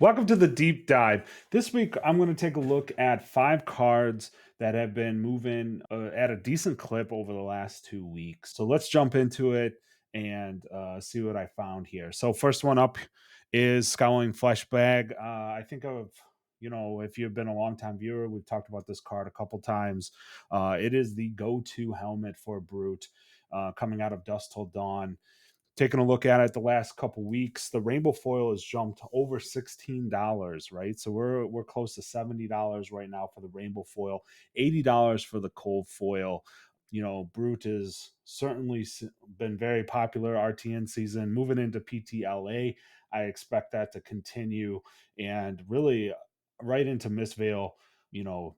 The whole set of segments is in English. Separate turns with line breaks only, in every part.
Welcome to the deep dive. This week, I'm going to take a look at 5 cards that have been moving at a decent clip over the last 2 weeks. So let's jump into it and see what I found here. So, first one up is Scowling Flesh Bag. I think if you've been a longtime viewer, we've talked about this card a couple times. It is the go to helmet for Brute coming out of Dust Till Dawn. Taking a look at it the last couple weeks, the rainbow foil has jumped over $16, right? So we're close to $70 right now for the rainbow foil, $80 for the cold foil. Brute has certainly been very popular RTN season. Moving into PTLA, I expect that to continue, and really right into Miss Vale.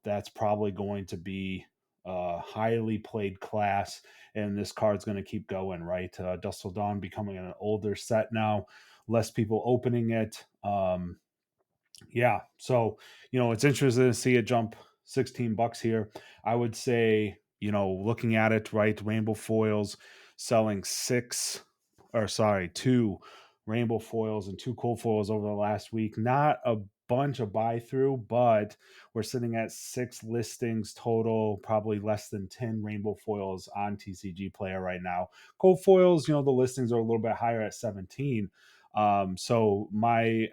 That's probably going to be a highly played class, and this card's going to keep going, right? Dusk Till Dawn becoming an older set now, less people opening it. Yeah, so it's interesting to see it jump $16 here. I would say, looking at it, right, rainbow foils selling two rainbow foils and two cold foils over the last week. Not a bunch of buy through, but we're sitting at 6 listings total, probably less than 10 rainbow foils on TCGplayer right now. Cold foils, the listings are a little bit higher at 17. So my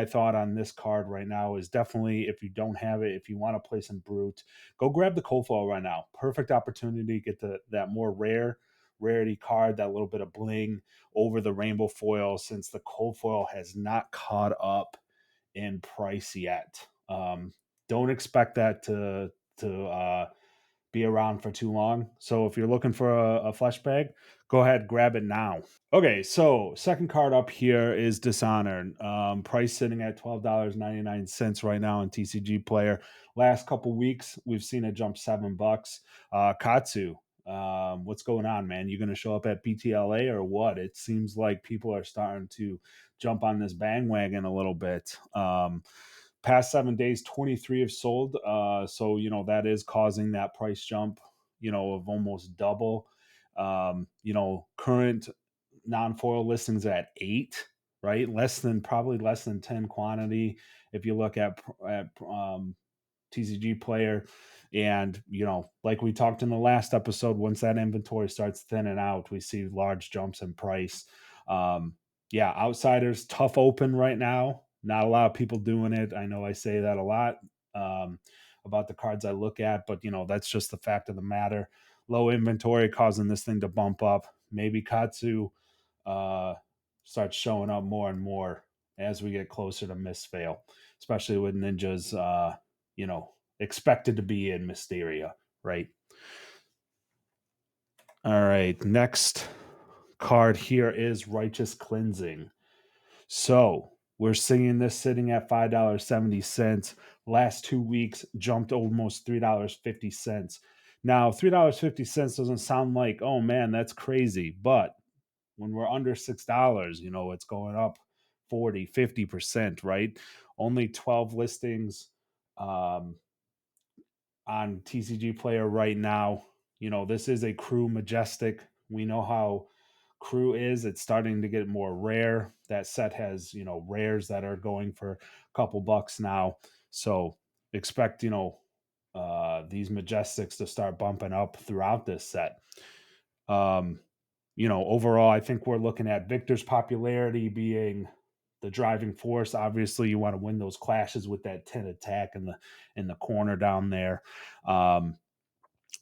thought on this card right now is definitely, if you don't have it, if you want to play some Brute, go grab the cold foil right now. Perfect opportunity to get that more rarity card, that little bit of bling over the rainbow foil, since the cold foil has not caught up in price yet. Don't expect that to be around for too long. So if you're looking for a flesh bag, go ahead, grab it now. Okay, so second card up here is Dishonor. Price sitting at $12.99 right now on TCGplayer. Last couple weeks, we've seen it jump $7. Katsu, what's going on, man? You going to show up at PTLA or what? It seems like people are starting to jump on this bandwagon a little bit. Past 7 days, 23 have sold. So that is causing that price jump, of almost double. Current non-foil listings at 8, right? Probably less than 10 quantity if you look at TCGplayer. And like we talked in the last episode, once that inventory starts thinning out, we see large jumps in price. Yeah, outsiders tough open right now. Not a lot of people doing it. I know I say that a lot about the cards I look at, but that's just the fact of the matter. Low inventory causing this thing to bump up. Maybe Katsu uh, starts showing up more and more as we get closer to Miss Fail, especially with ninjas, expected to be in Mysteria, right? All right, next card here is Righteous Cleansing. So we're seeing this sitting at $5.70. Last 2 weeks jumped almost $3.50. Now, $3.50 doesn't sound like, oh man, that's crazy. But when we're under $6, it's going up 40-50%, right? Only 12 listings um, on TCGplayer right now. This is a crew majestic. We know how crew is. It's starting to get more rare. That set has, rares that are going for a couple bucks now. So expect, these majestics to start bumping up throughout this set. Um, Overall, I think we're looking at Victor's popularity being the driving force. Obviously, you want to win those clashes with that 10 attack in the corner down there. Um,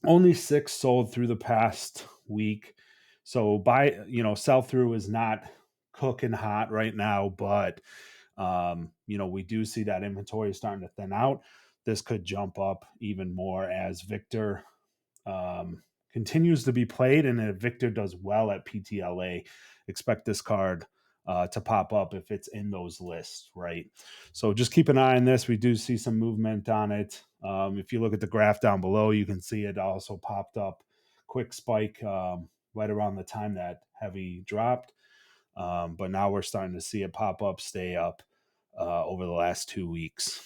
Only 6 sold through the past week. So sell through is not cooking hot right now, but we do see that inventory starting to thin out. This could jump up even more as Victor continues to be played, and if Victor does well at PTLA, expect this card to pop up if it's in those lists, right? So just keep an eye on this. We do see some movement on it. If you look at the graph down below, you can see it also popped up, quick spike right around the time that heavy dropped. But now we're starting to see it pop up, stay up over the last 2 weeks.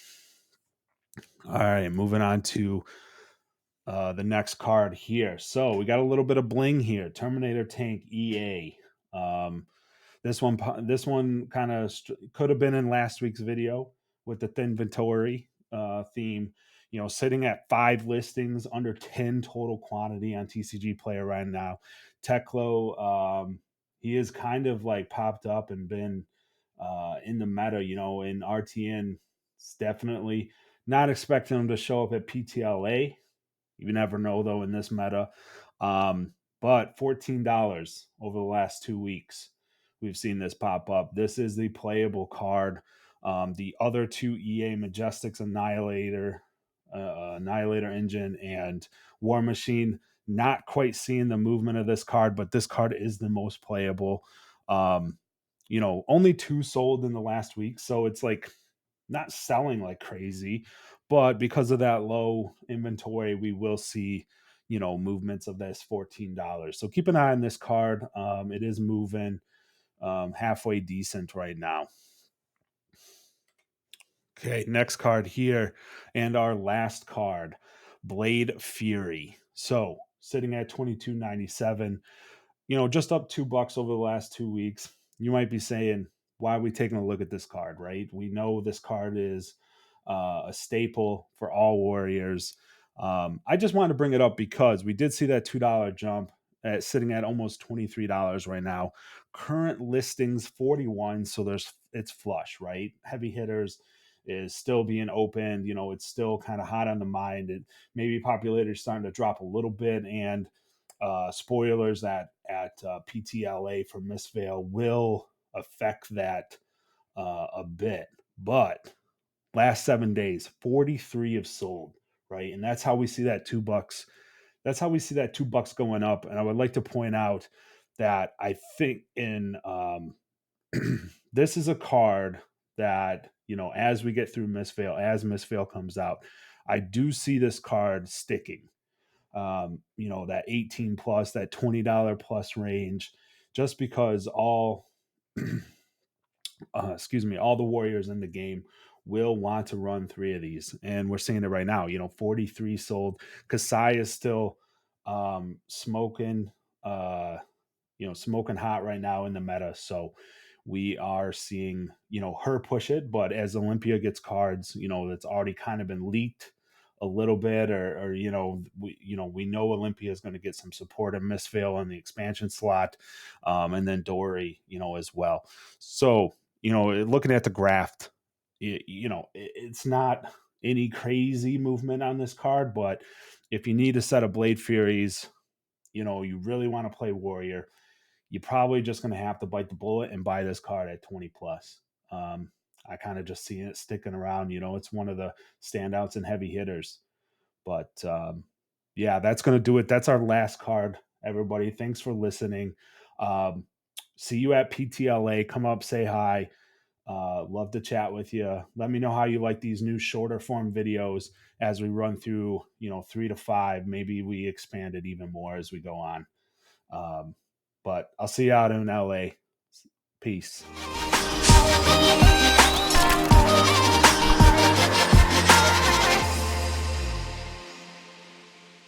All right, moving on to the next card here. So we got a little bit of bling here. Terminator Tank EA. This one kind of could have been in last week's video with the thin inventory theme. You know, sitting at 5 listings, under 10 total quantity on TCGplayer right now. Teklo, he is kind of like popped up and been in the meta. You know, in RTN, it's definitely not expecting him to show up at PTLA. You never know though in this meta. But $14 over the last 2 weeks, we've seen this pop up. This is the playable card. The other two EA Majestics Annihilator Engine and War Machine, not quite seeing the movement of this card, but this card is the most playable. You know, only 2 sold in the last week, so it's like not selling like crazy, but because of that low inventory, we will see, you know, movements of this $14. So keep an eye on this card. It is moving halfway decent right now. Okay, next card here, and our last card, Blade Fury. So sitting at $22.97, you know, just up $2 over the last 2 weeks. You might be saying, why are we taking a look at this card, right? We know this card is a staple for all warriors. I just wanted to bring it up because we did see that $2 jump at sitting at almost $23 right now. Current listings 41, so it's flush, right? Heavy hitters is still being opened. You know, it's still kind of hot on the mind. And maybe popularity is starting to drop a little bit, and spoilers at PTLA for Mistveil will affect that a bit. But last 7 days, 43 have sold, right? And that's how we see that $2. That's how we see that $2 going up. And I would like to point out that I think in this is a card that, you know, as we get through Mistveil, as Mistveil comes out, I do see this card sticking. You know, that 18 plus, that $20 plus range, just because all all the warriors in the game will want to run 3 of these, and we're seeing it right now. You know, 43 sold. Kasai is still smoking smoking hot right now in the meta. So we are seeing, you know, her push it, but as Olympia gets cards, you know, that's already kind of been leaked a little bit, or you know, we know Olympia is going to get some support in Mistveil in the expansion slot, and then Dory, you know, as well. So, you know, looking at the graph, it's not any crazy movement on this card, but if you need a set of Blade Furies, you know, you really want to play Warrior, you're probably just going to have to bite the bullet and buy this card at 20 plus. I kind of just see it sticking around. You know, it's one of the standouts and heavy hitters. But yeah, that's going to do it. That's our last card, everybody. Thanks for listening. See you at PTLA. Come up, say hi. Love to chat with you. Let me know how you like these new shorter form videos as we run through, you know, 3 to 5. Maybe we expand it even more as we go on. But I'll see you out in LA. Peace.